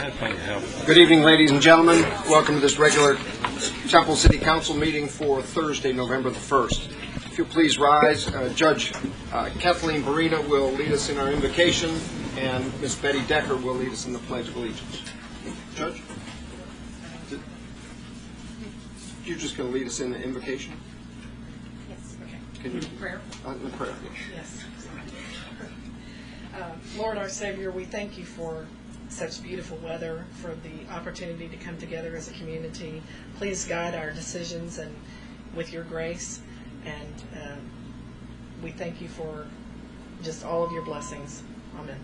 Good evening, ladies and gentlemen. Welcome to this regular Temple City Council meeting for Thursday, November the 1st. If you'll please rise, Judge Kathleen Barina will lead us in our invocation, and Miss Betty Decker will lead us in the Pledge of Allegiance. Judge? You're just going to lead us in the invocation? Yes. Okay. Can you? Prayer? The prayer. Yes. Lord, our Savior, we thank you for such beautiful weather, for the opportunity to come together as a community. Please guide our decisions and with your grace, and we thank you for just all of your blessings. Amen.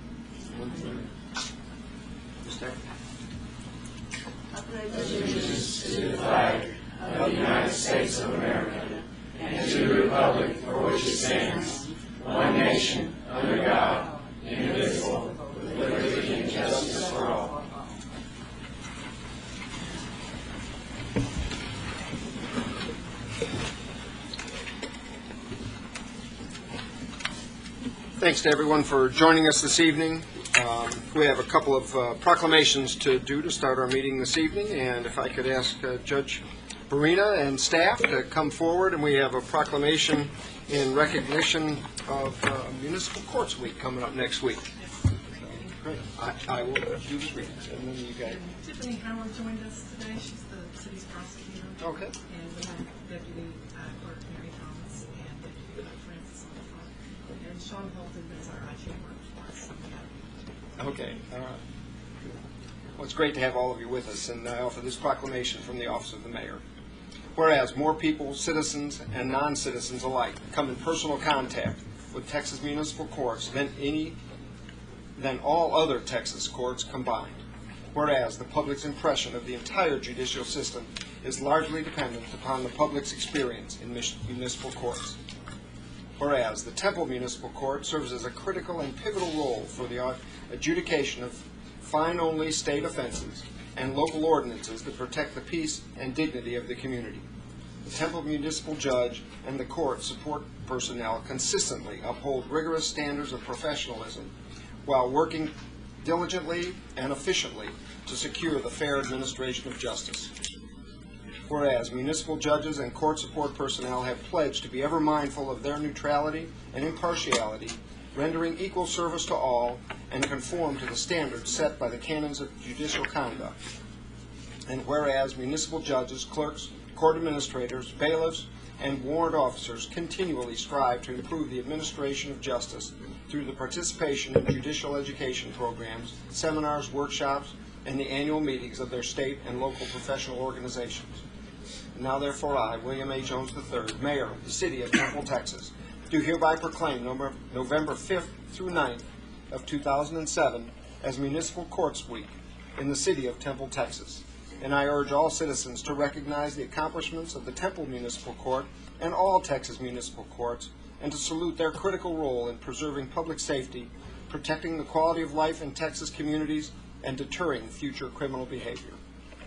Ms. Decker? I pledge allegiance to the flag of the United States of America and to the republic for which it stands, one nation, under God, indivisible, with liberty and justice for all. Thanks to everyone for joining us this evening. We have a couple of proclamations to do to start our meeting this evening, and if I could ask Judge Barina and staff to come forward, and we have a proclamation in recognition of Municipal Courts Week coming up next week. Great. I will do the readings, and then you guys. Tiffany Howard joined us today. She's the city's prosecutor. Okay. And we have Deputy Clerk Mary Thomas and Deputy Francis on the front. And Sean Holton is our IT workforce. Okay. All right. Well, it's great to have all of you with us, and I offer this proclamation from the Office of the Mayor. Whereas more people, citizens and non-citizens alike, come in personal contact with Texas municipal courts than all other Texas courts combined. Whereas the public's impression of the entire judicial system is largely dependent upon the public's experience in municipal courts. Whereas the Temple Municipal Court serves as a critical and pivotal role for the adjudication of fine-only state offenses and local ordinances that protect the peace and dignity of the community. The Temple Municipal Judge and the court support personnel consistently uphold rigorous standards of professionalism while working diligently and efficiently to secure the fair administration of justice. Whereas municipal judges and court support personnel have pledged to be ever mindful of their neutrality and impartiality, rendering equal service to all, and conform to the standards set by the canons of judicial conduct. And whereas municipal judges, clerks, court administrators, bailiffs, and warrant officers continually strive to improve the administration of justice through the participation in judicial education programs, seminars, workshops, and the annual meetings of their state and local professional organizations. And now therefore I, William A. Jones III, Mayor of the City of Temple, Texas, do hereby proclaim November 5th through 9th of 2007 as Municipal Courts Week in the City of Temple, Texas. And I urge all citizens to recognize the accomplishments of the Temple Municipal Court and all Texas municipal courts, and to salute their critical role in preserving public safety, protecting the quality of life in Texas communities, and deterring future criminal behavior.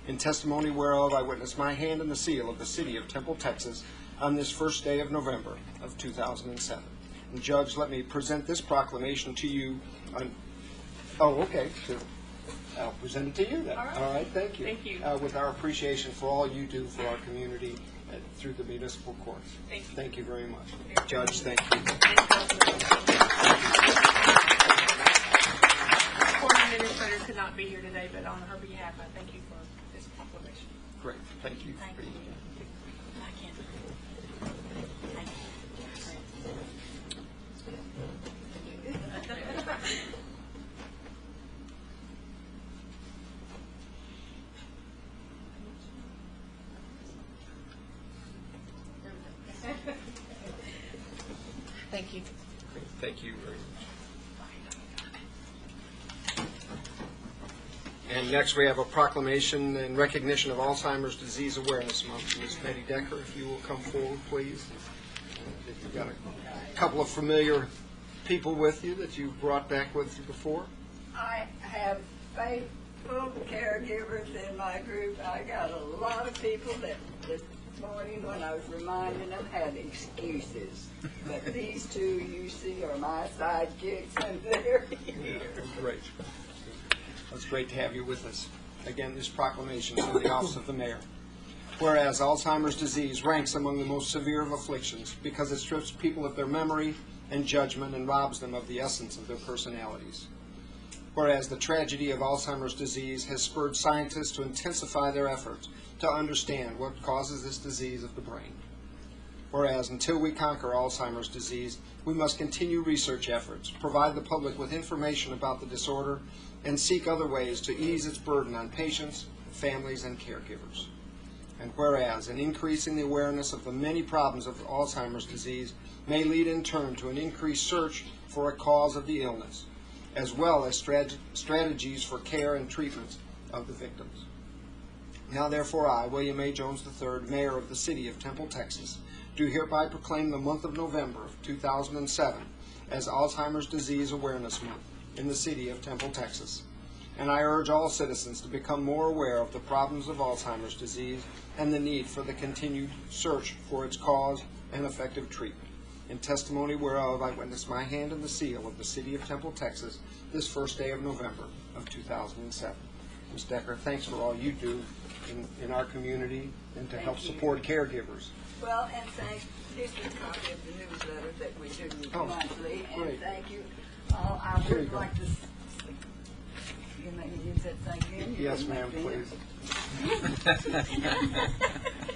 In testimony whereof I witness my hand and the seal of the City of Temple, Texas, on this first day of November of 2007. And Judge, let me present this proclamation to you. I'll present it to you then. All right, thank you. Thank you. With our appreciation for all you do for our community through the municipal courts. Thank you. Thank you very much. Judge, thank you. The court administrator could not be here today, but on her behalf, I thank you for this proclamation. Great, thank you. Thank you. Thank you. Great, thank you very much. And next we have a proclamation in recognition of Alzheimer's Disease Awareness Month. Ms. Betty Decker, if you will come forward, please. You've got a couple of familiar people with you that you brought back with you before. I have faithful caregivers in my group. I got a lot of people that this morning when I was reminding them had excuses. But these two you see are my sidekicks, and they're here. Great. It's great to have you with us. Again, this proclamation from the Office of the Mayor. Whereas Alzheimer's disease ranks among the most severe of afflictions because it strips people of their memory and judgment and robs them of the essence of their personalities. Whereas the tragedy of Alzheimer's disease has spurred scientists to intensify their efforts to understand what causes this disease of the brain. Whereas until we conquer Alzheimer's disease, we must continue research efforts, provide the public with information about the disorder, and seek other ways to ease its burden on patients, families, and caregivers. And whereas an increase in the awareness of the many problems of Alzheimer's disease may lead in turn to an increased search for a cause of the illness, as well as strategies for care and treatment of the victims. Now therefore I, William A. Jones III, Mayor of the City of Temple, Texas, do hereby proclaim the month of November of 2007 as Alzheimer's Disease Awareness Month in the City of Temple, Texas. And I urge all citizens to become more aware of the problems of Alzheimer's disease and the need for the continued search for its cause and effective treatment. In testimony whereof I witness my hand and the seal of the City of Temple, Texas, this first day of November of 2007. Ms. Decker, thanks for all you do in our community and to help support caregivers. Well, and this is a copy of the newsletter that we do monthly, and great. thank you. I Here you would go. like to, you may use that thing again. Yes, ma'am, please.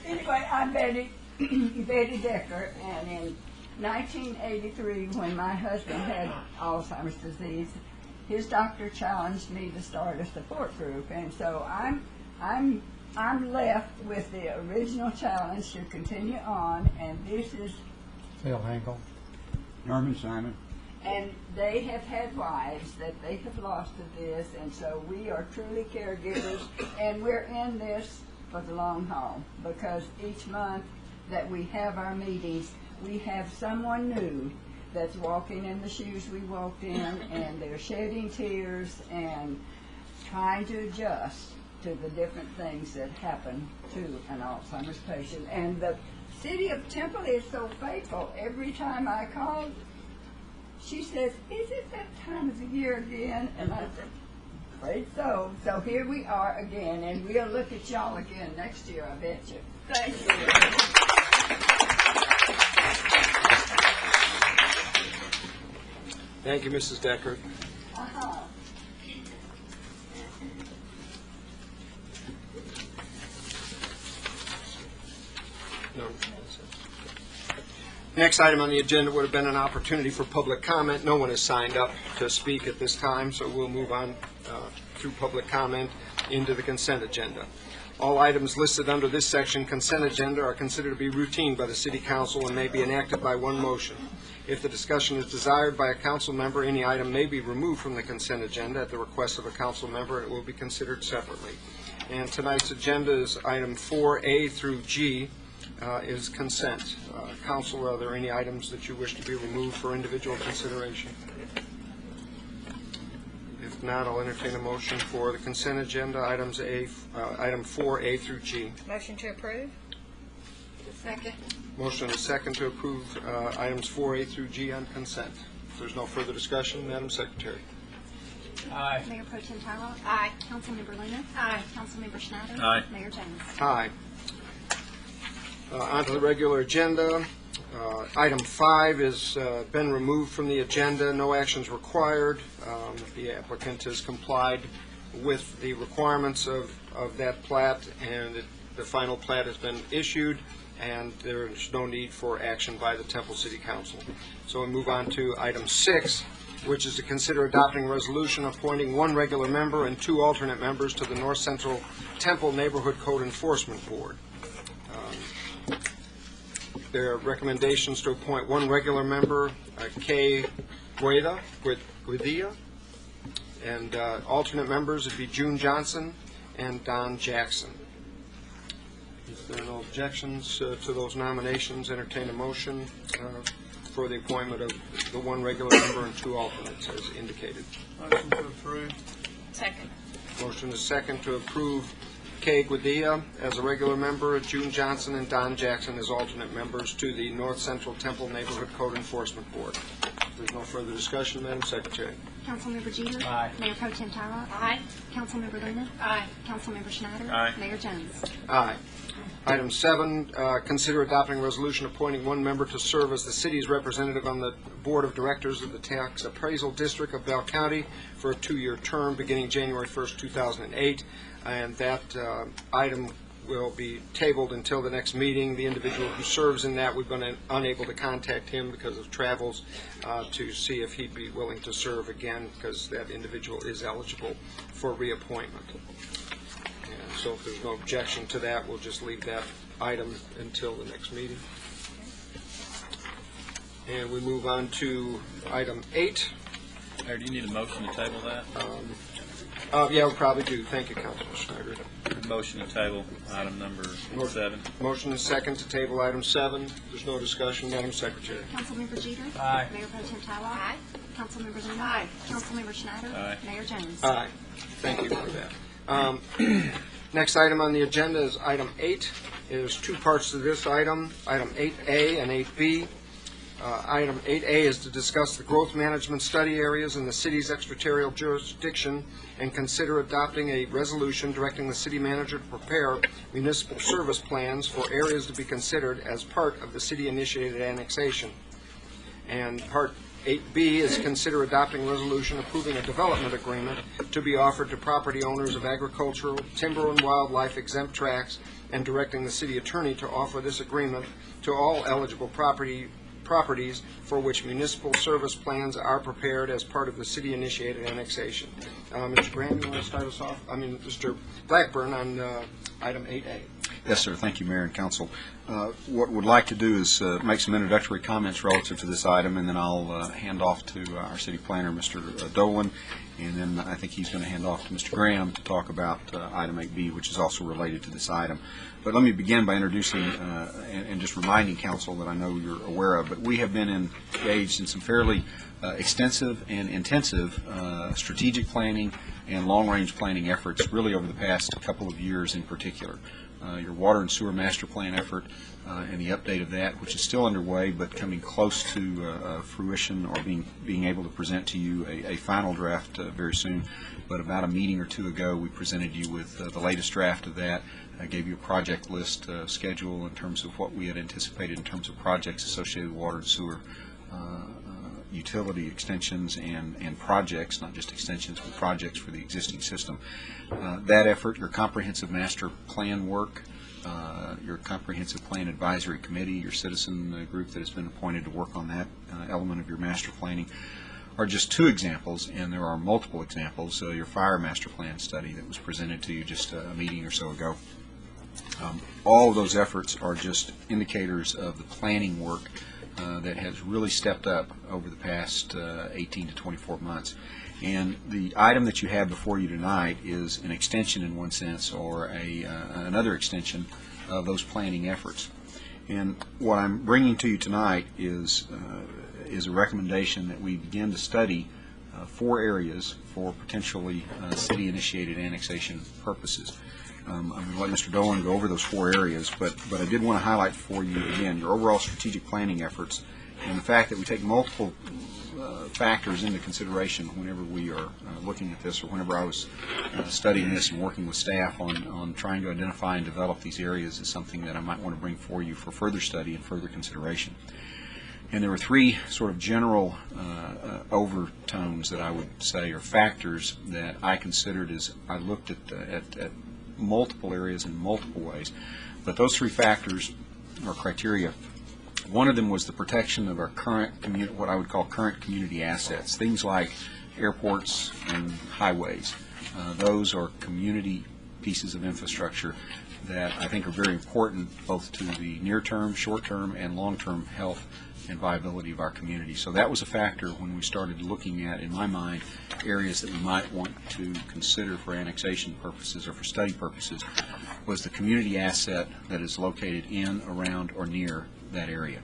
Anyway, I'm Betty Decker, and in 1983, when my husband had Alzheimer's disease, his doctor challenged me to start a support group, and so I'm left with the original challenge to continue on, and this is, Phil Hankel. Norman Simon. and they have had wives that they have lost to this, and so we are truly caregivers, and we're in this for the long haul, because each month that we have our meetings, we have someone new that's walking in the shoes we walked in, and they're shedding tears and trying to adjust to the different things that happen to an Alzheimer's patient. And the City of Temple is so faithful. Every time I call, she says, "Is it that time of the year again?" And I said, "Afraid so." So here we are again, and we'll look at y'all again next year, I bet you. Thank you. Thank you, Mrs. Decker. Uh-huh. No. Next item on the agenda would have been an opportunity for public comment. No one has signed up to speak at this time, so we'll move on through public comment into the consent agenda. All items listed under this section, consent agenda, are considered to be routine by the City Council and may be enacted by one motion. If the discussion is desired by a council member, any item may be removed from the consent agenda at the request of a council member, and it will be considered separately. And tonight's agenda is item 4A through G is consent. Council, are there any items that you wish to be removed for individual consideration? If not, I'll entertain a motion for the consent agenda, item 4A through G. Motion to approve? Second. Motion and a second to approve items 4A through G on consent. If there's no further discussion, Madam Secretary. Aye. Mayor Pro Tem Tyler? Aye. Councilmember Luna? Aye. Councilmember Schneider? Aye. Mayor Jones? Aye. On to the regular agenda. Item 5 has been removed from the agenda. No actions required. The applicant has complied with the requirements of that plat, and the final plat has been issued, and there is no need for action by the Temple City Council. So we move on to item 6, which is to consider adopting a resolution appointing one regular member and 2 alternate members to the North Central Temple Neighborhood Code Enforcement Board. There are recommendations to appoint one regular member, Kay Guidilla, and alternate members would be June Johnson and Don Jackson. If there are no objections to those nominations, entertain a motion for the appointment of the one regular member and 2 alternates as indicated. Motion to approve. Second. Motion is second to approve Kay Guidilla as a regular member, June Johnson and Don Jackson as alternate members to the North Central Temple Neighborhood Code Enforcement Board. If there's no further discussion, Madam Secretary. Councilmember Jeter. Aye. Mayor Pro Tem Tyrot. Aye. Councilmember Luna. Aye. Councilmember Schneider. Aye. Mayor Jones. Aye. Item 7, consider adopting a resolution appointing one member to serve as the city's representative on the Board of Directors of the Tax Appraisal District of Bell County for a 2-year term beginning January 1st, 2008. And that item will be tabled until the next meeting. The individual who serves in that, we've been unable to contact him because of travels to see if he'd be willing to serve again, because that individual is eligible for reappointment. And so if there's no objection to that, we'll just leave that item until the next meeting. And we move on to item 8. Mayor, do you need a motion to table that? Yeah, we probably do. Thank you, Councilman Schneider. Motion to table item number 7. Motion is second to table item 7. There's no discussion. Madam Secretary. Councilmember Jeter. Aye. Mayor Pro Tem Tyrot. Aye. Councilmember Luna. Aye. Councilmember Schneider. Aye. Mayor Jones. Aye. Thank you for that. Next item on the agenda is item 8. There's 2 parts to this item, item 8A and 8B. Item 8A is to discuss the growth management study areas in the city's extraterritorial jurisdiction and consider adopting a resolution directing the city manager to prepare municipal service plans for areas to be considered as part of the city-initiated annexation. And part 8B is consider adopting a resolution approving a development agreement to be offered to property owners of agricultural, timber, and wildlife exempt tracts, and directing the city attorney to offer this agreement to all eligible properties for which municipal service plans are prepared as part of the city-initiated annexation. Mr. Graham, you want to start us off? Mr. Blackburn on item 8A. Yes, sir. Thank you, Mayor and Council. What we'd like to do is make some introductory comments relative to this item, and then I'll hand off to our city planner, Mr. Dolan, and then I think he's going to hand off to Mr. Graham to talk about item 8B, which is also related to this item. But let me begin by introducing and just reminding Council that I know you're aware of, but we have been engaged in some fairly extensive and intensive strategic planning and long-range planning efforts really over the past couple of years in particular. Your water and sewer master plan effort and the update of that, which is still underway but coming close to fruition or being able to present to you a final draft very soon. But about a meeting or 2 ago, we presented you with the latest draft of that. I gave you a project list schedule in terms of what we had anticipated in terms of projects associated with water and sewer utility extensions and projects, not just extensions, but projects for the existing system. That effort, your comprehensive master plan work, your comprehensive plan advisory committee, your citizen group that has been appointed to work on that element of your master planning, are just 2 examples, and there are multiple examples. Your fire master plan study that was presented to you just a meeting or so ago. All of those efforts are just indicators of the planning work that has really stepped up over the past 18 to 24 months. And the item that you have before you tonight is an extension in one sense, or another extension of those planning efforts. And what I'm bringing to you tonight is a recommendation that we begin to study 4 areas for potentially city-initiated annexation purposes. I'm going to let Mr. Dolan go over those 4 areas, but I did want to highlight for you, again, your overall strategic planning efforts and the fact that we take multiple factors into consideration whenever we are looking at this, or whenever I was studying this and working with staff on trying to identify and develop these areas, is something that I might want to bring for you for further study and further consideration. And there were 3 sort of general overtones that I would say are factors that I considered as I looked at multiple areas in multiple ways. But those 3 factors or criteria, one of them was the protection of our current what I would call current community assets, things like airports and highways. Those are community pieces of infrastructure that I think are very important both to the near-term, short-term, and long-term health and viability of our community. So that was a factor when we started looking at, in my mind, areas that we might want to consider for annexation purposes or for study purposes, was the community asset that is located in, around, or near that area.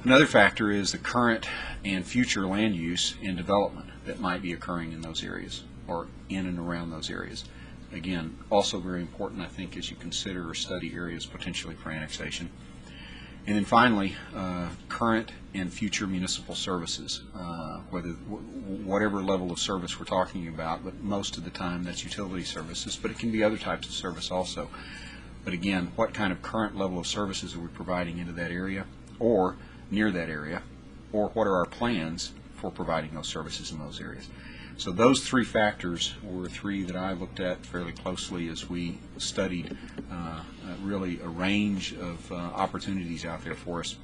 Another factor is the current and future land use and development that might be occurring in those areas or in and around those areas. Again, also very important, I think, as you consider or study areas potentially for annexation. And then finally, current and future municipal services, whatever level of service we're talking about, but most of the time that's utility services, but it can be other types of service also. But again, what kind of current level of services are we providing into that area or near that area, or what are our plans for providing those services in those areas? So those three factors were three that I looked at fairly closely as we studied really a range of opportunities out there for us,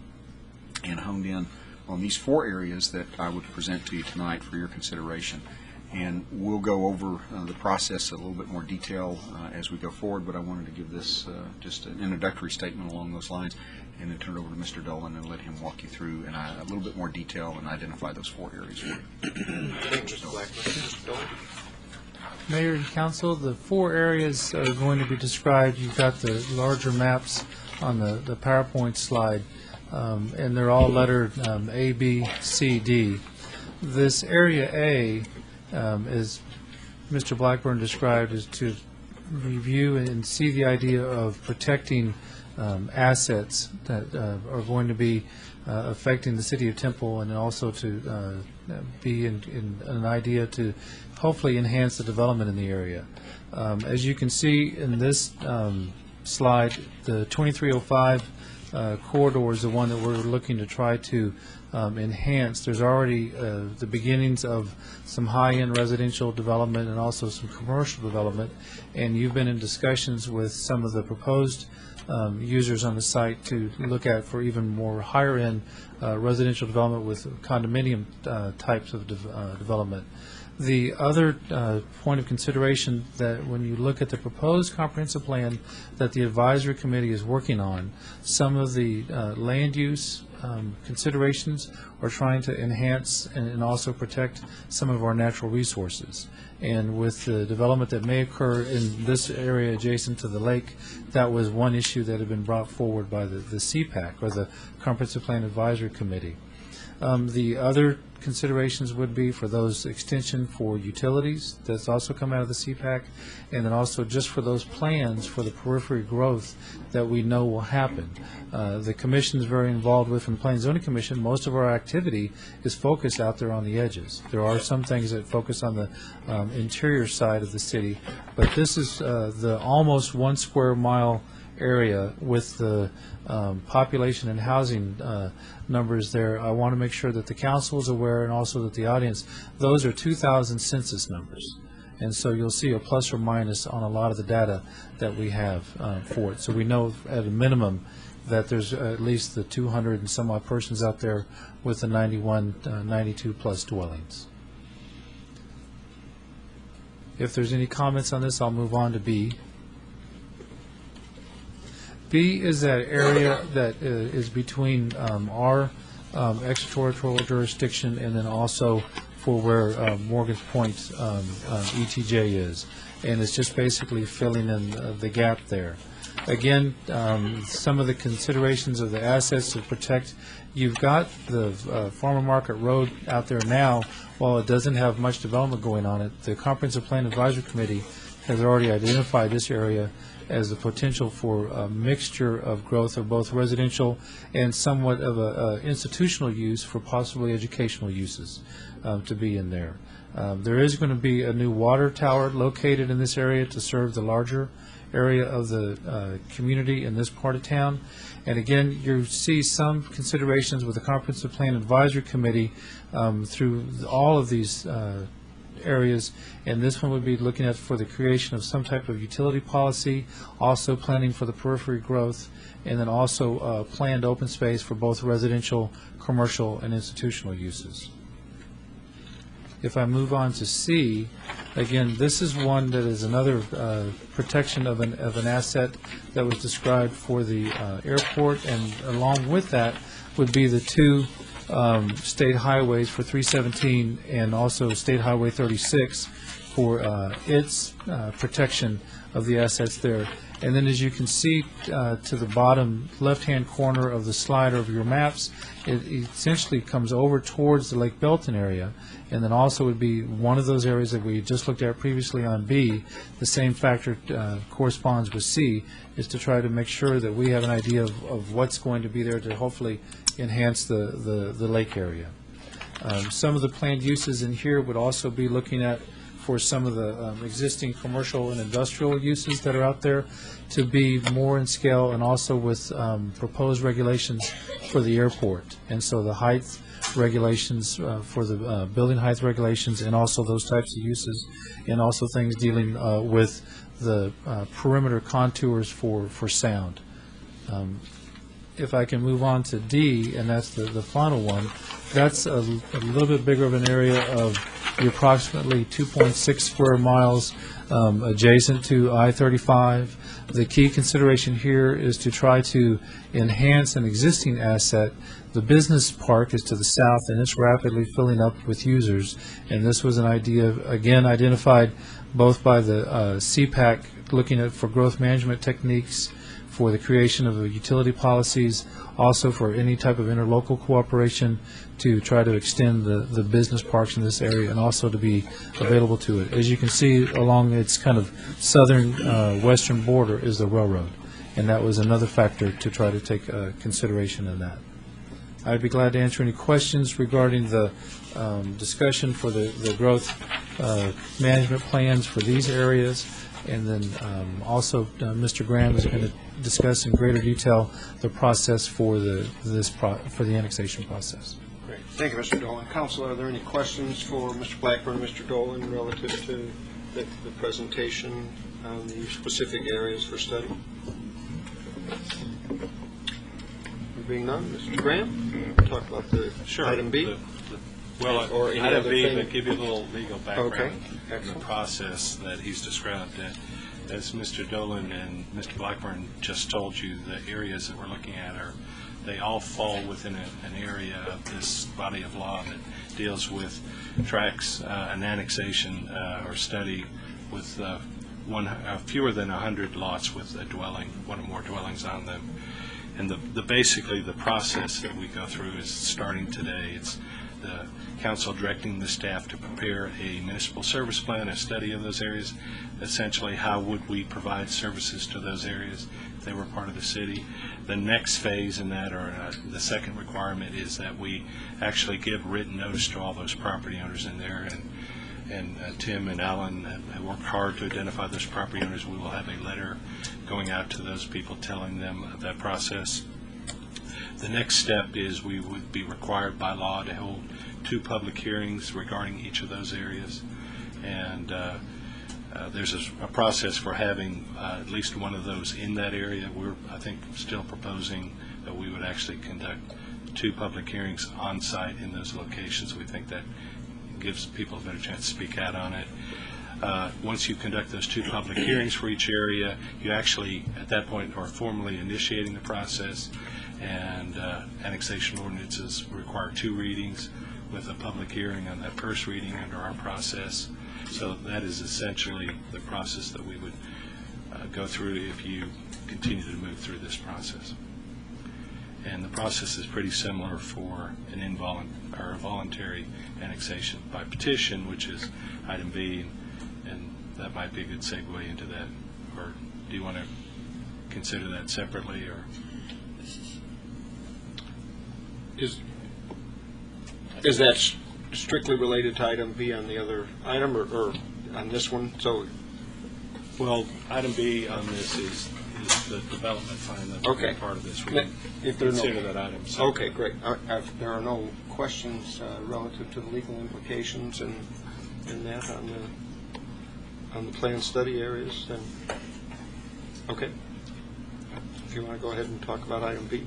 and honed in on these four areas that I would present to you tonight for your consideration. And we'll go over the process in a little bit more detail as we go forward, but I wanted to give this just an introductory statement along those lines, and then turn it over to Mr. Dolan and let him walk you through in a little bit more detail and identify those four areas for you. Thank you, Mr. Blackburn. Mr. Dolan? Mayor and council, the four areas are going to be described. You've got the larger maps on the PowerPoint slide, and they're all lettered A, B, C, D. This area A, as Mr. Blackburn described, is to review and see the idea of protecting assets that are going to be affecting the city of Temple, and also to be in an idea to hopefully enhance the development in the area. As you can see in this slide, the 2305 corridor is the one that we're looking to try to enhance. There's already the beginnings of some high-end residential development and also some commercial development, and you've been in discussions with some of the proposed users on the site to look at for even more higher-end residential development with condominium types of development. The other point of consideration, that when you look at the proposed comprehensive plan that the advisory committee is working on, some of the land use considerations are trying to enhance and also protect some of our natural resources. And with the development that may occur in this area adjacent to the lake, that was one issue that had been brought forward by the CPAC, or the Comprehensive Plan Advisory Committee. The other considerations would be for those extension for utilities that's also come out of the CPAC, and then also just for those plans for the periphery growth that we know will happen. The commission is very involved with, from the Planning and Zoning Commission, most of our activity is focused out there on the edges. There are some things that focus on the interior side of the city, but this is the almost 1 square mile area with the population and housing numbers there. I want to make sure that the council is aware, and also that the audience, those are 2000 census numbers. And so you'll see a plus or minus on a lot of the data that we have for it. So we know at a minimum that there's at least the 200 and some odd persons out there with the 92 plus dwellings. If there's any comments on this, I'll move on to B. B is that area that is between our extraterritorial jurisdiction and then also for where Morgan's Point ETJ is. And it's just basically filling in the gap there. Again, some of the considerations of the assets to protect, you've got the Farmer Market Road out there now. While it doesn't have much development going on it, the Comprehensive Plan Advisory Committee has already identified this area as the potential for a mixture of growth of both residential and somewhat of a institutional use for possibly educational uses to be in there. There is going to be a new water tower located in this area to serve the larger area of the community in this part of town. And again, you see some considerations with the Comprehensive Plan Advisory Committee through all of these areas, and this one would be looking at for the creation of some type of utility policy, also planning for the periphery growth, and then also planned open space for both residential, commercial, and institutional uses. If I move on to C, again, this is one that is another protection of an asset that was described for the airport, and along with that would be the two state highways for 317 and also State Highway 36 for its protection of the assets there. And then as you can see to the bottom left-hand corner of the slide of your maps, it essentially comes over towards the Lake Belton area, and then also would be one of those areas that we just looked at previously on B. The same factor corresponds with C, is to try to make sure that we have an idea of what's going to be there to hopefully enhance the lake area. Some of the planned uses in here would also be looking at for some of the existing commercial and industrial uses that are out there to be more in scale, and also with proposed regulations for the airport. And so the height regulations for the building height regulations, and also those types of uses, and also things dealing with the perimeter contours for sound. If I can move on to D, and that's the final one, that's a little bit bigger of an area of the approximately 2.6 square miles adjacent to I-35. The key consideration here is to try to enhance an existing asset. The business park is to the south, and it's rapidly filling up with users. And this was an idea, again, identified both by the CPAC, looking at for growth management techniques, for the creation of utility policies, also for any type of interlocal cooperation to try to extend the business parks in this area, and also to be available to it. As you can see, along its kind of southern western border is the railroad, and that was another factor to try to take consideration in that. I'd be glad to answer any questions regarding the discussion for the growth management plans for these areas. And then also Mr. Graham is going to discuss in greater detail the process for the annexation process. Great. Thank you, Mr. Dolan. Council, are there any questions for Mr. Blackburn, Mr. Dolan, relative to the presentation on the specific areas for study? There being none, Mr. Graham, talk about the item B. Well, or any item other B, thing? to give you a little legal background Okay. in the Excellent. process that he's described. As Mr. Dolan and Mr. Blackburn just told you, the areas that we're looking at they all fall within an area of this body of law that deals with tracts, an annexation or study with fewer than 100 lots with a dwelling, one or more dwellings on them. And basically the process that we go through is starting today. It's the council directing the staff to prepare a municipal service plan, a study of those areas. Essentially, how would we provide services to those areas if they were part of the city? The next phase in that, or the second requirement, is that we actually give written notice to all those property owners in there. And Tim and Alan have worked hard to identify those property owners. We will have a letter going out to those people telling them of that process. The next step is we would be required by law to hold 2 public hearings regarding each of those areas. And there's a process for having at least one of those in that area. We're, I think, still proposing that we would actually conduct 2 public hearings on site in those locations. We think that gives people a better chance to speak out on it. Once you conduct those 2 public hearings for each area, you actually, at that point, are formally initiating the process, and annexation ordinances require 2 readings with a public hearing on that first reading under our process. So that is essentially the process that we would go through if you continue to move through this process. And the process is pretty similar for an voluntary annexation by petition, which is item B, and that might be a good segue into that. Or do you want to consider that separately, or? Is that strictly related to item B on the other item, or on this one? So, Well, item B on this is the development plan that's Okay. part of this. We if there are consider no, that item. okay, great. If there are no questions relative to the legal implications and that on the planned study areas, then okay. If you want to go ahead and talk about item B.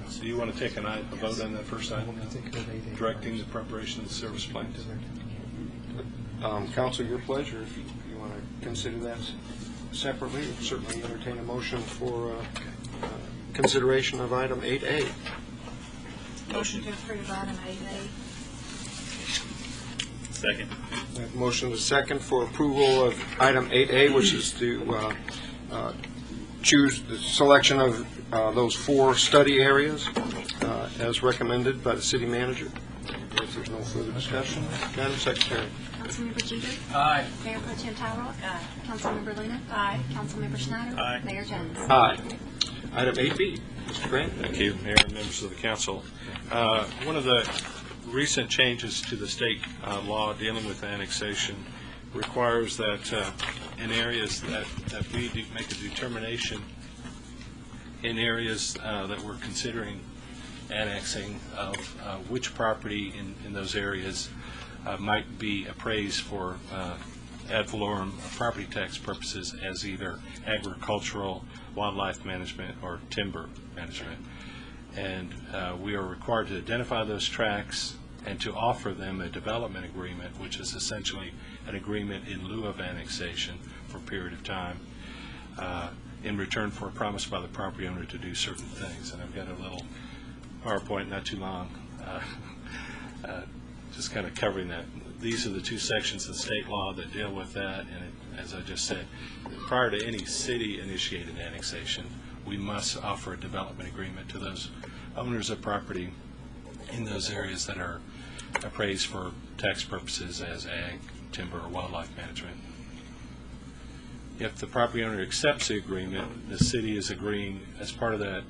So you want to take a vote on that first item, then? Directing the preparation of the service plans? Council, your pleasure. If you want to consider that separately, certainly entertain a motion for consideration of item 8A. Motion to approve item 8A. Second. We have a motion and a second for approval of item 8A, which is to choose the selection of those 4 study areas as recommended by the city manager. If there's no further discussion, Madam Secretary. Councilmember Jeter. Aye. Mayor Pro Tem Tyrell. Aye. Councilmember Luna. Aye. Councilmember Schneider. Aye. Mayor Jones. Aye. Item 8B, Mr. Grant. Thank you, Mayor and members of the council. One of the recent changes to the state law dealing with annexation requires that in areas that we do make a determination in areas that we're considering annexing of which property in those areas might be appraised for ad valorem property tax purposes as either agricultural, wildlife management, or timber management. And we are required to identify those tracts and to offer them a development agreement, which is essentially an agreement in lieu of annexation for a period of time, in return for a promise by the property owner to do certain things. And I've got a little PowerPoint, not too long, just kind of covering that. These are the 2 sections of state law that deal with that, and as I just said, prior to any city-initiated annexation, we must offer a development agreement to those owners of property in those areas that are appraised for tax purposes as ag, timber, or wildlife management. If the property owner accepts the agreement, the city is agreeing as part of that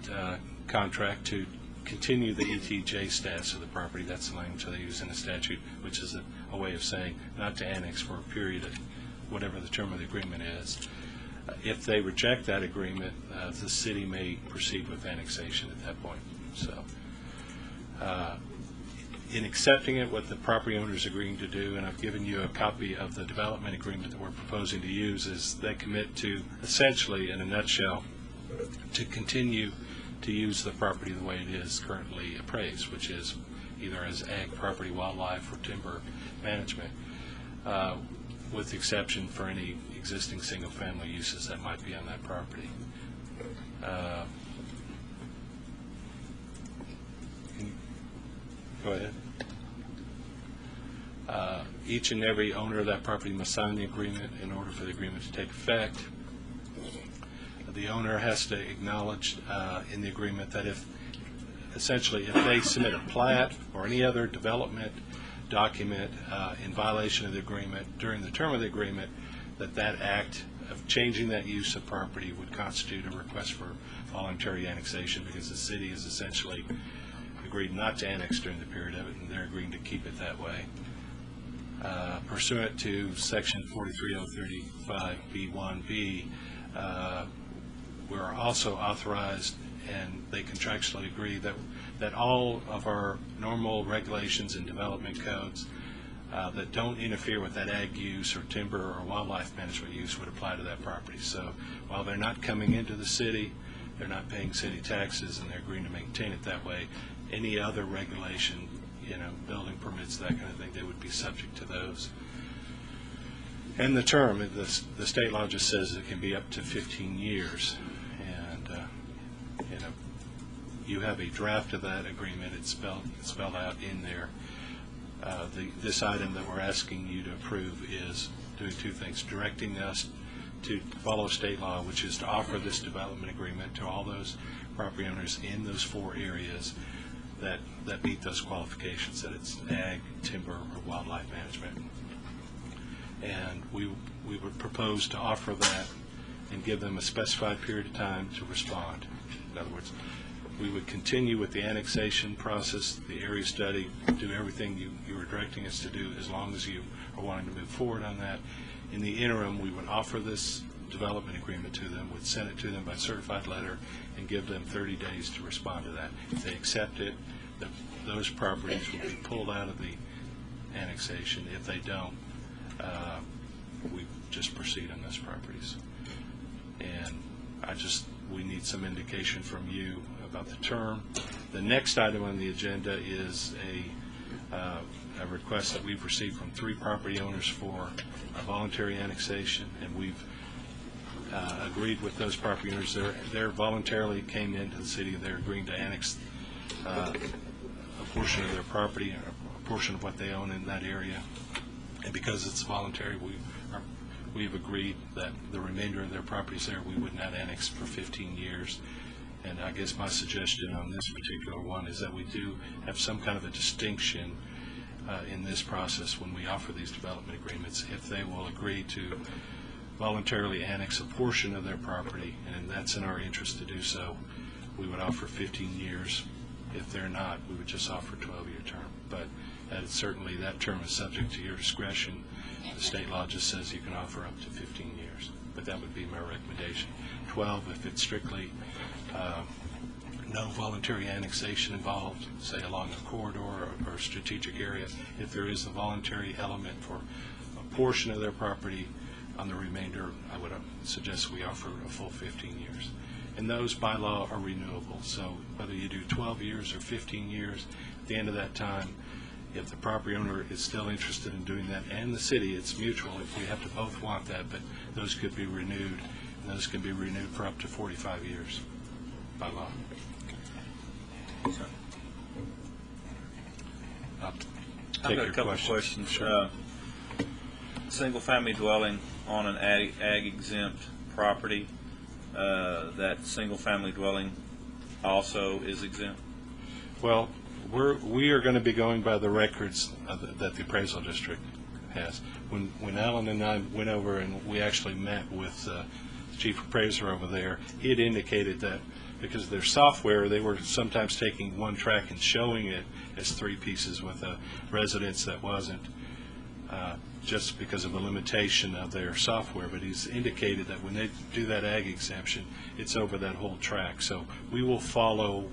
contract to continue the ETJ status of the property. That's the language they use in the statute, which is a way of saying not to annex for a period of whatever the term of the agreement is. If they reject that agreement, the city may proceed with annexation at that point. So, in accepting it, what the property owner is agreeing to do, and I've given you a copy of the development agreement that we're proposing to use, is they commit to essentially, in a nutshell, to continue to use the property the way it is currently appraised, which is either as ag property, wildlife, or timber management, with the exception for any existing single-family uses that might be on that property. Go ahead. Each and every owner of that property must sign the agreement in order for the agreement to take effect. The owner has to acknowledge in the agreement that if they submit a plat or any other development document in violation of the agreement during the term of the agreement, that act of changing that use of property would constitute a request for voluntary annexation, because the city has essentially agreed not to annex during the period of it, and they're agreeing to keep it that way. Pursuant to Section 43035B1B, we're also authorized, and they contractually agree, that all of our normal regulations and development codes that don't interfere with that ag use or timber or wildlife management use would apply to that property. So while they're not coming into the city, they're not paying city taxes, and they're agreeing to maintain it that way, any other regulation, building permits, that kind of thing, they would be subject to those. And the term, the state law just says it can be up to 15 years. And, you have a draft of that agreement. It's spelled out in there. This item that we're asking you to approve is doing 2 things: directing us to follow state law, which is to offer this development agreement to all those property owners in those 4 areas that meet those qualifications, that it's ag, timber, or wildlife management. And we would propose to offer that and give them a specified period of time to respond. In other words, we would continue with the annexation process, the area study, do everything you were directing us to do, as long as you are wanting to move forward on that. In the interim, we would offer this development agreement to them, would send it to them by certified letter, and give them 30 days to respond to that. If they accept it, those properties will be pulled out of the annexation. If they don't, we just proceed on those properties. And we need some indication from you about the term. The next item on the agenda is a request that we've received from 3 property owners for a voluntary annexation, and we've agreed with those property owners. They voluntarily came into the city, and they're agreeing to annex a portion of their property, or a portion of what they own in that area. And because it's voluntary, we've agreed that the remainder of their properties there, we would not annex for 15 years. And I guess my suggestion on this particular one is that we do have some kind of a distinction in this process when we offer these development agreements. If they will agree to voluntarily annex a portion of their property, and that's in our interest to do so, we would offer 15 years. If they're not, we would just offer a 12-year term. But certainly that term is subject to your discretion. The state law just says you can offer up to 15 years, but that would be my recommendation. 12 if it's strictly no voluntary annexation involved, say along a corridor or strategic area. If there is a voluntary element for a portion of their property, on the remainder, I would suggest we offer a full 15 years. And those by law are renewable, so whether you do 12 years or 15 years, at the end of that time, if the property owner is still interested in doing that, and the city, it's mutual, if we have to both want that, but those could be renewed, and those can be renewed for up to 45 years by law. I'll I've take got a your couple of questions. Sure. Single-family dwelling on an ag exempt property, that single-family dwelling also is exempt? Well, we are going to be going by the records that the appraisal district has. When Alan and I went over and we actually met with the chief appraiser over there, he had indicated that because of their software, they were sometimes taking one track and showing it as three pieces with a residence that wasn't, just because of a limitation of their software. But he's indicated that when they do that ag exemption, it's over that whole track. So we will follow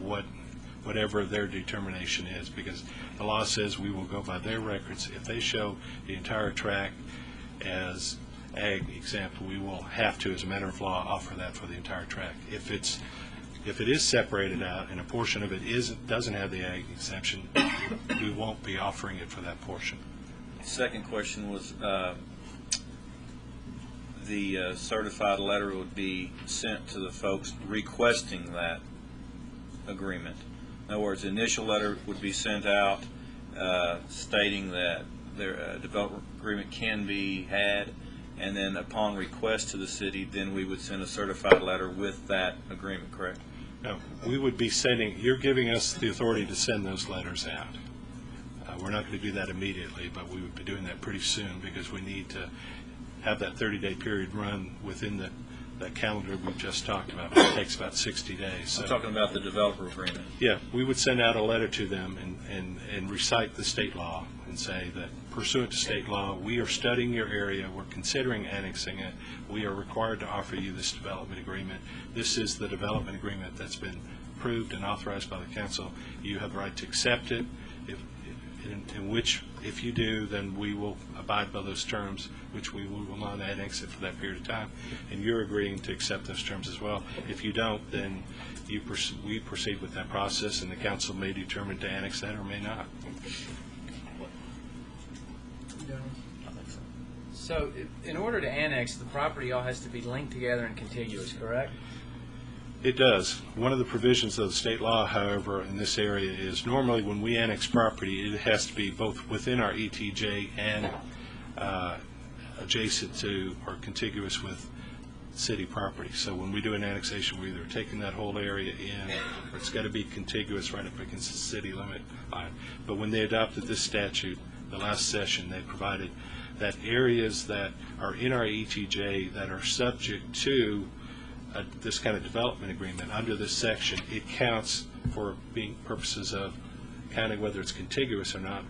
whatever their determination is, because the law says we will go by their records. If they show the entire tract as ag exempt, we will have to, as a matter of law, offer that for the entire tract. If it is separated out and a portion of it doesn't have the ag exemption, we won't be offering it for that portion. Second question was, the certified letter would be sent to the folks requesting that agreement. In other words, the initial letter would be sent out stating that their development agreement can be had, and then upon request to the city, then we would send a certified letter with that agreement, correct? No, we would be sending, you're giving us the authority to send those letters out. We're not going to do that immediately, but we would be doing that pretty soon, because we need to have that 30-day period run within that calendar we just talked about. It takes about 60 days. So, I'm talking about the developer agreement. yeah, we would send out a letter to them and recite the state law and say that pursuant to state law, we are studying your area, we're considering annexing it, we are required to offer you this development agreement. This is the development agreement that's been approved and authorized by the council. You have the right to accept it, if you do, then we will abide by those terms, which we will not annex it for that period of time, and you're agreeing to accept those terms as well. If you don't, then we proceed with that process, and the council may determine to annex that or may not. So in order to annex, the property all has to be linked together and contiguous, correct? It does. One of the provisions of the state law, however, in this area is normally when we annex property, it has to be both within our ETJ and adjacent to or contiguous with city property. So when we do an annexation, we're either taking that whole area in, or it's got to be contiguous right up against the city limit line. But when they adopted this statute, the last session, they provided that areas that are in our ETJ that are subject to this kind of development agreement under this section, it counts for being purposes of counting whether it's contiguous or not,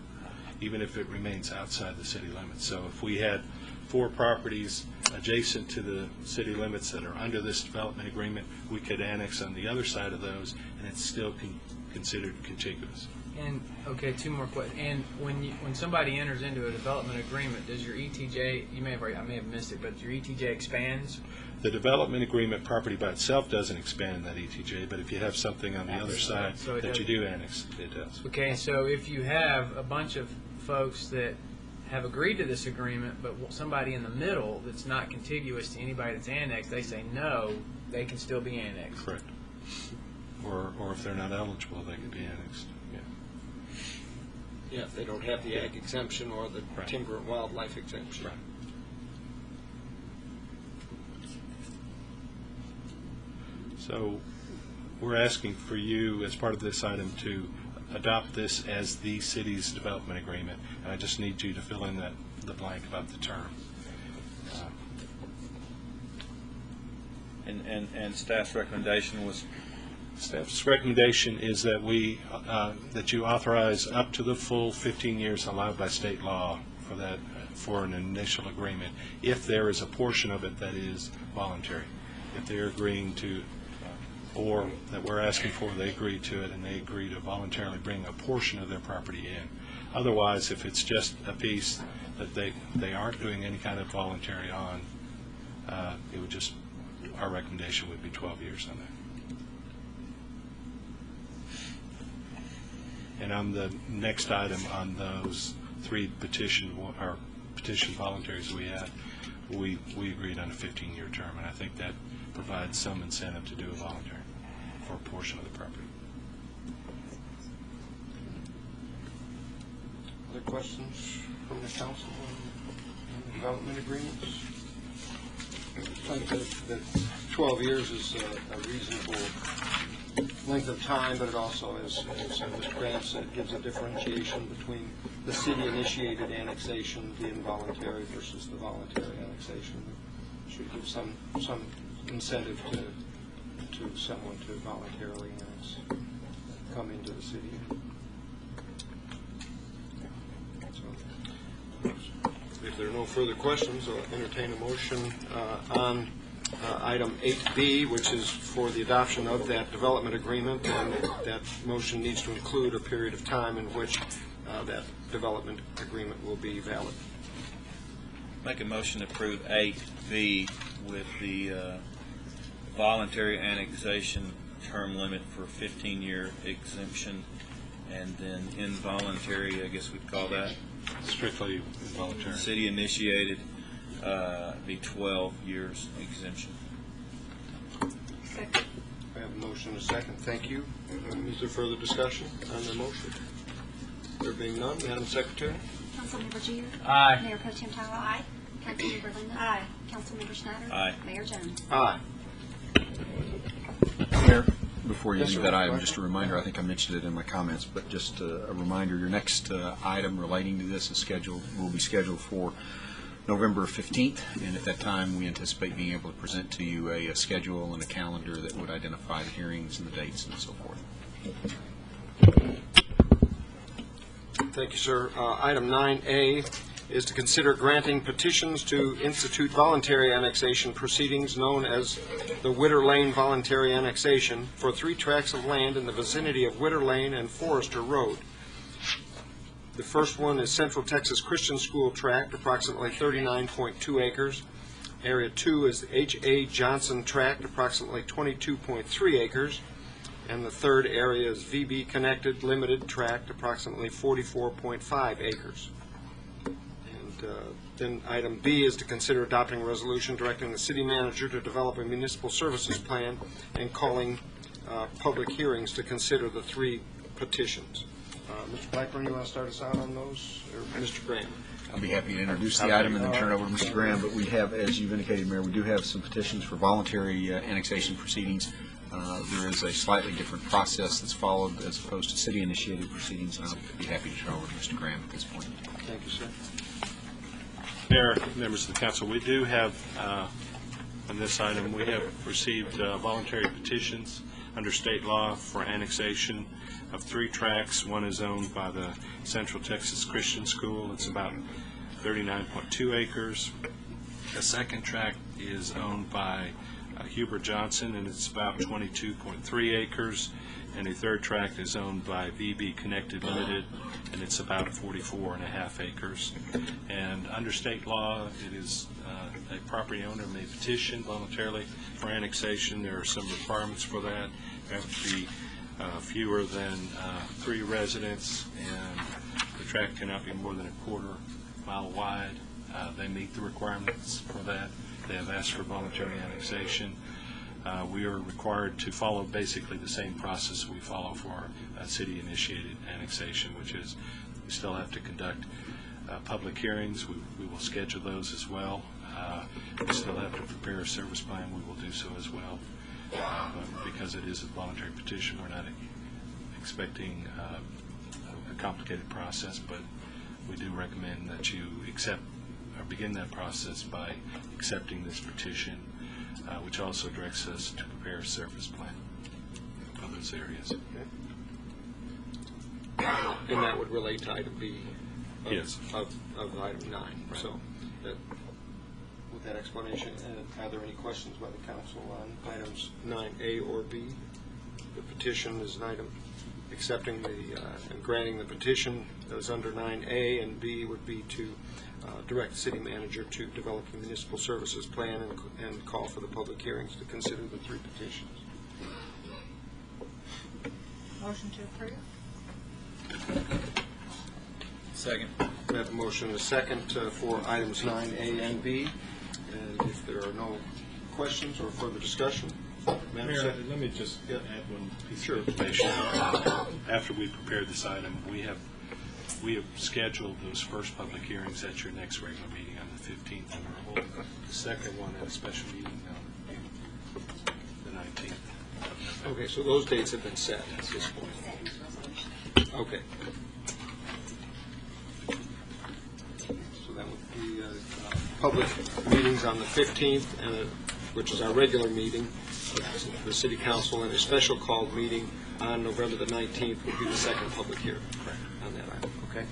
even if it remains outside the city limits. So if we had 4 properties adjacent to the city limits that are under this development agreement, we could annex on the other side of those, and it's still considered contiguous. And okay, 2 more questions. And when somebody enters into a development agreement, does your ETJ? I may have missed it, but your ETJ expands? The development agreement property by itself doesn't expand that ETJ, but if you have something on the other side that you do annex, it does. Okay, so if you have a bunch of folks that have agreed to this agreement, but somebody in the middle that's not contiguous to anybody that's annexed, they say no, they can still be annexed. Correct. Or if they're not eligible, they can be annexed. Yeah. Yeah, if they don't have the ag exemption or the Right. timber and wildlife exemption. Right. So we're asking for you, as part of this item, to adopt this as the city's development agreement. And I just need you to fill in the blank about the term. And staff's recommendation was, Staff's recommendation is that that you authorize up to the full 15 years allowed by state law for an initial agreement, if there is a portion of it that is voluntary. If they're agreeing to, or that we're asking for, they agree to it, and they agree to voluntarily bring a portion of their property in. Otherwise, if it's just a piece that they aren't doing any kind of voluntary on, it would just, our recommendation would be 12 years on that. And on the next item on those three petition voluntaries we had, we agreed on a 15-year term, and I think that provides some incentive to do a voluntary for a portion of the property. Other questions from the council on the development agreements? I think that 12 years is a reasonable length of time, but it also, as Mr. Graham said, gives a differentiation between the city-initiated annexation, the involuntary, versus the voluntary annexation. It should give some incentive to someone to voluntarily annex, come into the city. So, if there are no further questions, I'll entertain a motion on item 8B, which is for the adoption of that development agreement, and that motion needs to include a period of time in which that development agreement will be valid. make a motion to approve 8B with the voluntary annexation term limit for 15-year exemption, and then involuntary, I guess we'd call that, Strictly involuntary. city initiated, be 12 years exemption. Second. I have a motion and a second. Thank you. Is there further discussion on the motion? There being none, Madam Secretary? Councilmember Jeter. Aye. Mayor Pro Tem Tyrell. Aye. Councilmember Linda. Aye. Councilmember Schneider. Aye. Mayor Jones. Aye. Mayor, before you Yes, leave sir. that item, just a reminder, I think I mentioned it in my comments, but just a reminder, your next item relating to this will be scheduled for November 15th, and at that time, we anticipate being able to present to you a schedule and a calendar that would identify the hearings and the dates and so forth. Thank you, sir. Item 9A is to consider granting petitions to institute voluntary annexation proceedings known as the Witter Lane Voluntary Annexation for 3 tracts of land in the vicinity of Witter Lane and Forester Road. The first one is Central Texas Christian School tract, approximately 39.2 acres. Area 2 is the H.A. Johnson tract, approximately 22.3 acres. And the third area is VB Connected Limited tract, approximately 44.5 acres. And then item B is to consider adopting a resolution directing the city manager to develop a municipal services plan and calling public hearings to consider the 3 petitions. Mr. Blackburn, you want to start us out on those, or Mr. Graham? I'll be happy to introduce the item and then turn it over to Mr. Graham, but we have, as you've indicated, Mayor, we do have some petitions for voluntary annexation proceedings. There is a slightly different process that's followed as opposed to city-initiated proceedings, and I'll be happy to turn over to Mr. Graham at this point. Thank you, sir. Mayor, members of the council, we do have, on this item, we have received voluntary petitions under state law for annexation of 3 tracts. One is owned by the Central Texas Christian School. It's about 39.2 acres. The second tract is owned by Hubert Johnson, and it's about 22.3 acres. And the third tract is owned by VB Connected Limited, and it's about 44.5 acres. And under state law, it is a property owner may petition voluntarily for annexation. There are some requirements for that. There have to be fewer than 3 residents, and the tract cannot be more than a quarter mile wide. They meet the requirements for that. They have asked for voluntary annexation. We are required to follow basically the same process we follow for a city-initiated annexation, which is still have to conduct public hearings. We will schedule those as well. We still have to prepare a service plan. We will do so as well. But because it is a voluntary petition, we're not expecting a complicated process, but we do recommend that you accept or begin that process by accepting this petition, which also directs us to prepare a service plan for those areas. And that would relate to item B of, Yes. of item 9. So with that explanation, are there any questions by the council on items 9A or B? The petition is an item accepting and granting the petition that is under 9A, and B would be to direct the city manager to develop a municipal services plan and call for the public hearings to consider the 3 petitions. Motion to approve? Second. We have a motion and a second for items 9A and B. And if there are no questions or further discussion, Madam Mayor, Secretary. let me just add one piece Sure. of information. After we prepare this item, we have scheduled those first public hearings at your next regular meeting on the 15th, and we'll hold the second one at a special meeting on the 19th. Okay, so those dates have been set at this point. Okay. So that would be public meetings on the 15th, and which is our regular meeting, the city council, and a special called meeting on November the 19th would be the second public hearing on that item. Okay.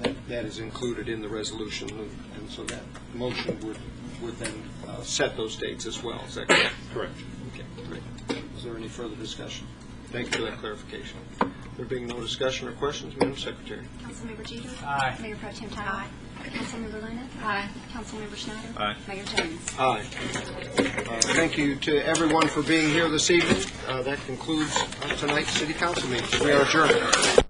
And that is included in the resolution, and so that motion would then set those dates as well. Is that correct? Correct. Okay, great. Is there any further discussion? Thank you for that clarification. There being no discussion or questions, Madam Secretary. Councilmember Jeter? Aye. Mayor Pro Tem Tyler? Councilmember Luna? Aye. Councilmember Schneider? Aye. Mayor Jones? Aye. Thank you to everyone for being here this evening. That concludes tonight's city council meeting. We are adjourned.